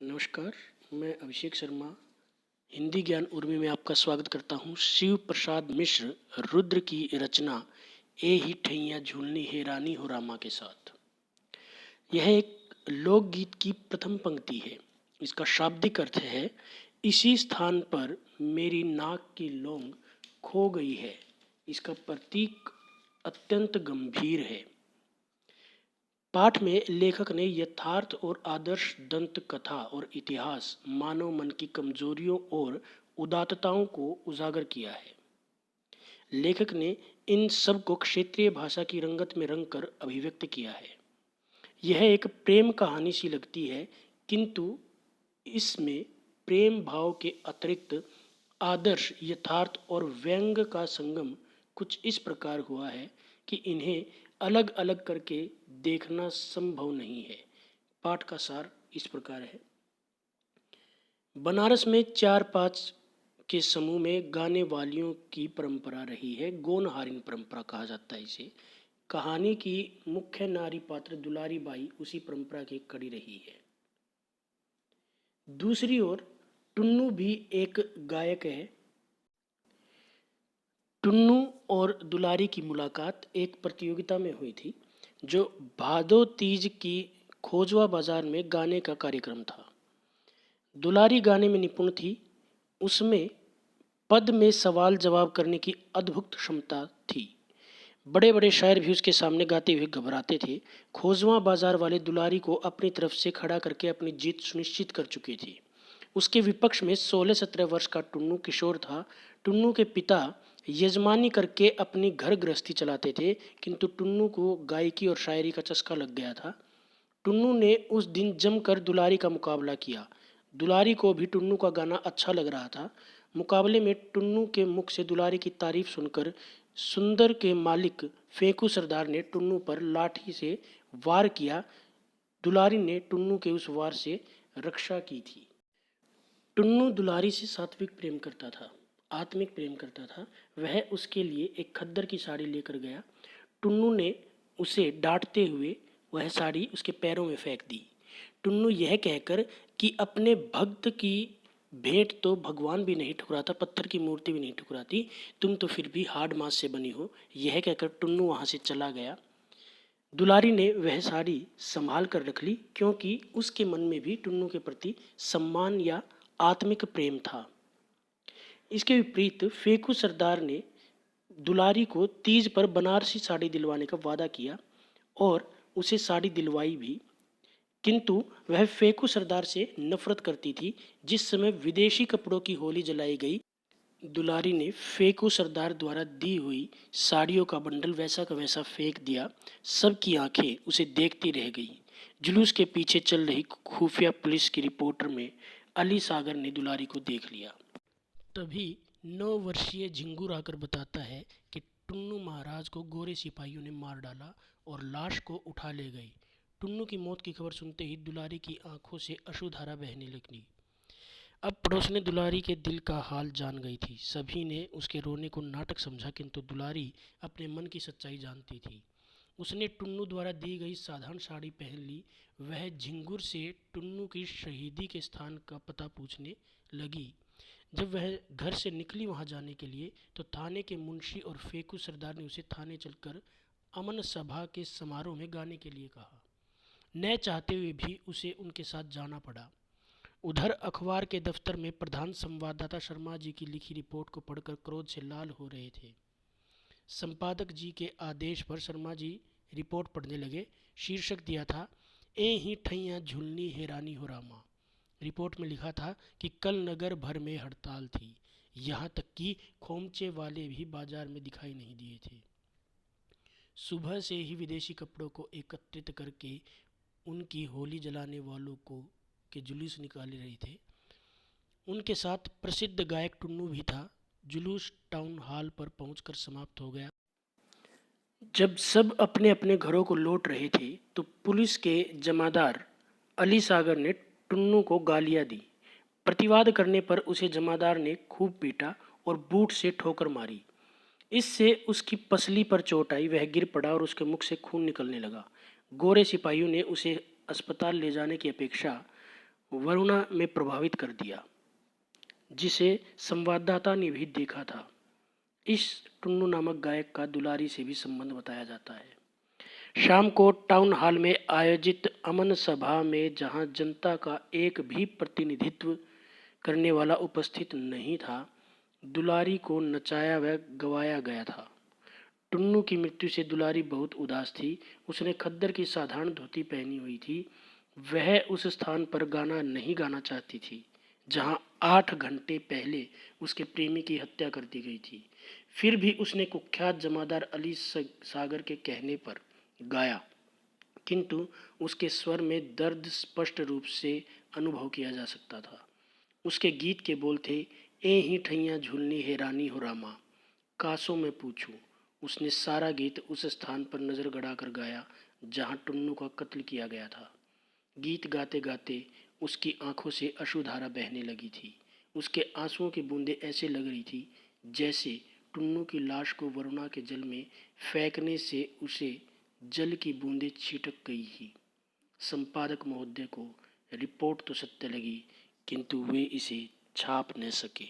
नमस्कार, मैं अभिषेक शर्मा हिंदी ज्ञान उर्मी में आपका स्वागत करता हूँ। शिव प्रसाद मिश्र रुद्र की रचना ए ही ठैया झूलनी है रानी हो रामा के साथ। यह एक लोकगीत की प्रथम पंक्ति है। इसका शाब्दिक अर्थ है, इसी स्थान पर मेरी नाक की लौंग खो गई है। इसका प्रतीक अत्यंत गंभीर है। पाठ में लेखक ने यथार्थ और आदर्श दंत कथा और इतिहास, मानव मन की कमजोरियों और उदात्तताओं को उजागर किया है। लेखक ने इन सब को क्षेत्रीय भाषा की रंगत में रंगकर अभिव्यक्त किया है। यह एक प्रेम कहानी सी लगती है, किंतु इसमें प्रेम भाव के अतिरिक्त आदर्श, यथार्थ और व्यंग का संगम कुछ इस प्रकार हुआ है कि इन्हें अलग अलग करके देखना संभव नहीं है। पाठ का सार इस प्रकार है। बनारस में 4-5 के समूह में गाने वालियों की परंपरा रही है। गोनहारिन परंपरा कहा जाता है इसे। कहानी की मुख्य नारी पात्र दुलारी बाई उसी परंपरा की कड़ी रही है। दूसरी ओर टुन्नू भी एक गायक है। टुन्नू और दुलारी की मुलाकात एक प्रतियोगिता में हुई थी, जो भादो तीज की खोजवा बाजार में गाने का कार्यक्रम था। दुलारी गाने में निपुण थी। उसमें पद में सवाल जवाब करने की अद्भुत क्षमता थी। बड़े बड़े शायर भी उसके सामने गाते हुए घबराते थे। खोजवा बाजार वाले दुलारी को अपनी तरफ से खड़ा करके अपनी जीत सुनिश्चित कर चुके थे। उसके विपक्ष में 16-17 वर्ष का टुन्नू किशोर था। टुन्नू के पिता यजमानी करके अपनी घर गृहस्थी चलाते थे, किंतु टुन्नू को गायकी और शायरी का चस्का लग गया था। टुन्नू ने उस दिन जमकर दुलारी का मुकाबला किया। दुलारी को भी टुन्नू का गाना अच्छा लग रहा था। मुकाबले में टुन्नू के मुख से दुलारी की तारीफ सुनकर सुंदर के मालिक फेंकू सरदार ने टुन्नू पर लाठी से वार किया। दुलारी ने टुन्नू के उस वार से रक्षा की थी। टुन्नू दुलारी से सात्विक प्रेम करता था, आत्मिक प्रेम करता था। वह उसके लिए एक खद्दर की साड़ी लेकर गया। टुन्नू ने उसे डांटते हुए वह साड़ी उसके पैरों में फेंक दी। टुन्नू यह कहकर कि अपने भक्त की भेंट तो भगवान भी नहीं ठुकराता, पत्थर की मूर्ति भी नहीं ठुकराती, तुम तो फिर भी हाड़ मांस से बनी हो, यह कहकर टुन्नू वहाँ से चला गया। दुलारी ने वह साड़ी संभाल कर रख ली, क्योंकि उसके मन में भी टुन्नू के प्रति सम्मान या आत्मिक प्रेम था। इसके विपरीत फेंकू सरदार ने दुलारी को तीज पर बनारसी साड़ी दिलवाने का वादा किया और उसे साड़ी दिलवाई भी, किंतु वह फेंकू सरदार से नफरत करती थी। जिस समय विदेशी कपड़ों की होली जलाई गई, दुलारी ने फेंकू सरदार द्वारा दी हुई साड़ियों का बंडल वैसा का वैसा फेंक दिया। सबकी आंखें उसे देखती रह गई। जुलूस के पीछे चल रही खुफिया पुलिस की रिपोर्टर में अली सागर ने दुलारी को देख लिया। तभी 9 वर्षीय झिंगुर आकर बताता है कि टुन्नू महाराज को गोरे सिपाहियों ने मार डाला और लाश को उठा ले गए। टुन्नू की मौत की खबर सुनते ही दुलारी की आंखों से अश्रुधारा बहने लगी। अब पड़ोस ने दुलारी के दिल का हाल जान गई थी। सभी ने उसके रोने को नाटक समझा, किंतु दुलारी अपने मन की सच्चाई जानती थी। उसने टुन्नू द्वारा दी गई साधारण साड़ी पहन ली। वह झिंगुर से टुन्नू की शहीदी के स्थान का पता पूछने लगी। जब वह घर से निकली वहां जाने के लिए, तो थाने के मुंशी और फेंकू सरदार ने उसे थाने चलकर अमन सभा के समारोह में गाने के लिए कहा। न चाहते हुए भी उसे उनके साथ जाना पड़ा। उधर अखबार के दफ्तर में प्रधान संवाददाता शर्मा जी की लिखी रिपोर्ट को पढ़कर क्रोध से लाल हो रहे थे। संपादक जी के आदेश पर शर्मा जी रिपोर्ट पढ़ने लगे। शीर्षक दिया था, ए ही ठैया झुलनी है रानी हो रामा। रिपोर्ट में लिखा था कि कल नगर भर में हड़ताल थी, यहाँ तक कि खोमचे वाले भी बाजार में दिखाई नहीं दिए थे। सुबह से ही विदेशी कपड़ों को एकत्रित करके उनकी होली जलाने वालों को के जुलूस निकाले रहे थे। उनके साथ प्रसिद्ध गायक टुन्नू भी था। जुलूस टाउन हॉल पर पहुंचकर समाप्त हो गया। जब सब अपने अपने घरों को लौट रहे थे, तो पुलिस के जमादार अली सागर ने टुन्नू को गालियां दी। प्रतिवाद करने पर उसे जमादार ने खूब पीटा और बूट से ठोकर मारी। इससे उसकी पसली पर चोट आई। वह गिर पड़ा और उसके मुख से खून निकलने लगा। गोरे सिपाहियों ने उसे अस्पताल ले जाने की अपेक्षा वरुणा में प्रभावित कर दिया, जिसे संवाददाता ने भी देखा था। इस टुन्नू नामक गायक का दुलारी से भी संबंध बताया जाता है। शाम को टाउन हॉल में आयोजित अमन सभा में जहां जनता का एक भी प्रतिनिधित्व करने वाला उपस्थित नहीं था, दुलारी को नचाया व गवाया गया था। टुन्नू की मृत्यु से दुलारी बहुत उदास थी। उसने खद्दर की साधारण धोती पहनी हुई थी। वह उस स्थान पर गाना नहीं गाना चाहती थी जहां 8 घंटे पहले उसके प्रेमी की हत्या कर दी गई थी। फिर भी उसने कुख्यात जमादार अली सागर के कहने पर गाया, किंतु उसके स्वर में दर्द स्पष्ट रूप से अनुभव किया जा सकता था। उसके गीत के बोल थे, ए ही ठैया झूलनी है रानी हो रामा, कासों में पूछूं। उसने सारा गीत उस स्थान पर नजर गड़ाकर गाया जहां टुन्नू का कत्ल किया गया था। गीत गाते गाते उसकी आंखों से अश्रुधारा बहने लगी थी। उसके आंसुओं की बूंदें ऐसे लग रही थी जैसे टुन्नू की लाश को वरुणा के जल में फेंकने से उसे जल की बूंदें छिटक गई ही। संपादक महोदय को रिपोर्ट तो सत्य लगी, किंतु वे इसे छाप न सके।